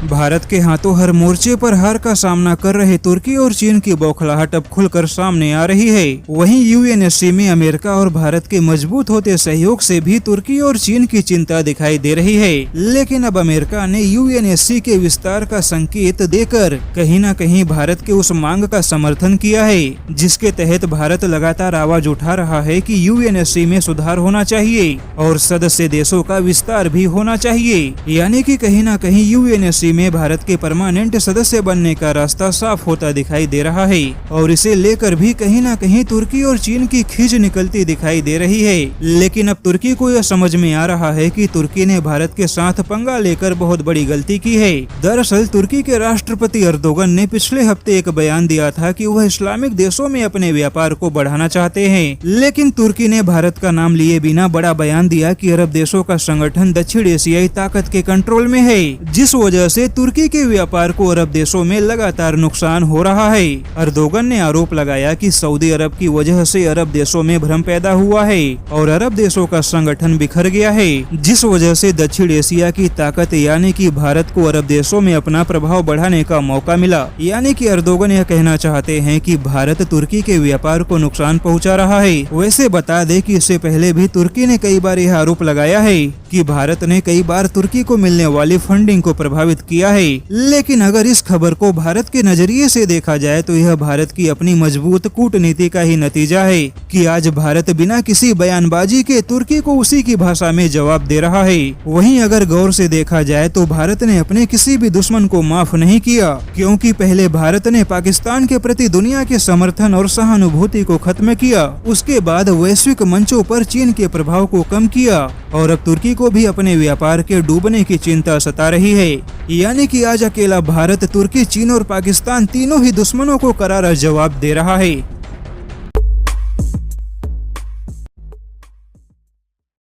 भारत के हाथों हर मोर्चे पर हार का सामना कर रहे तुर्की और चीन की बौखलाहट अब खुलकर सामने आ रही है। वहीं यूएनएससी में अमेरिका और भारत के मजबूत होते सहयोग से भी तुर्की और चीन की चिंता दिखाई दे रही है। लेकिन अब अमेरिका ने यूएनएससी के विस्तार का संकेत देकर कहीं न कहीं भारत के उस मांग का समर्थन किया है, जिसके तहत भारत लगातार आवाज उठा रहा है कि यूएनएससी में सुधार होना चाहिए और सदस्य देशों का विस्तार भी होना चाहिए। यानी कि कहीं न कहीं यूएनएससी में भारत के परमानेंट सदस्य बनने का रास्ता साफ होता दिखाई दे रहा है और इसे लेकर भी कहीं न कहीं तुर्की और चीन की खींच निकलती दिखाई दे रही है। लेकिन अब तुर्की को यह समझ में आ रहा है कि तुर्की ने भारत के साथ पंगा लेकर बहुत बड़ी गलती की है। दरअसल तुर्की के राष्ट्रपति अर्दोगन ने पिछले हफ्ते एक बयान दिया था कि वह इस्लामिक देशों में अपने व्यापार को बढ़ाना चाहते हैं, लेकिन तुर्की ने भारत का नाम लिए बिना बड़ा बयान दिया कि अरब देशों का संगठन दक्षिण एशियाई ताकत के कंट्रोल में है, जिस वजह से तुर्की के व्यापार को अरब देशों में लगातार नुकसान हो रहा है। अर्दोगन ने आरोप लगाया कि सऊदी अरब की वजह से अरब देशों में भ्रम पैदा हुआ है और अरब देशों का संगठन बिखर गया है, जिस वजह से दक्षिण एशिया की ताकत यानी कि भारत को अरब देशों में अपना प्रभाव बढ़ाने का मौका मिला। यानी कि अर्दोगन यह कहना चाहते हैं कि भारत तुर्की के व्यापार को नुकसान पहुंचा रहा है। वैसे बता दें कि इससे पहले भी तुर्की ने कई बार यह आरोप लगाया है कि भारत ने कई बार तुर्की को मिलने वाली फंडिंग को प्रभावित किया है। लेकिन अगर इस खबर को भारत के नजरिए से देखा जाए तो यह भारत की अपनी मजबूत कूटनीति का ही नतीजा है कि आज भारत बिना किसी बयानबाजी के तुर्की को उसी की भाषा में जवाब दे रहा है। वहीं अगर गौर से देखा जाए तो भारत ने अपने किसी भी दुश्मन को माफ नहीं किया, क्योंकि पहले भारत ने पाकिस्तान के प्रति दुनिया के समर्थन और सहानुभूति को खत्म किया, उसके बाद वैश्विक मंचों पर चीन के प्रभाव को कम किया और अब तुर्की को भी अपने व्यापार के डूबने की चिंता सता रही है। यानी कि आज अकेला भारत, तुर्की, चीन और पाकिस्तान तीनों ही दुश्मनों को करारा जवाब दे रहा है।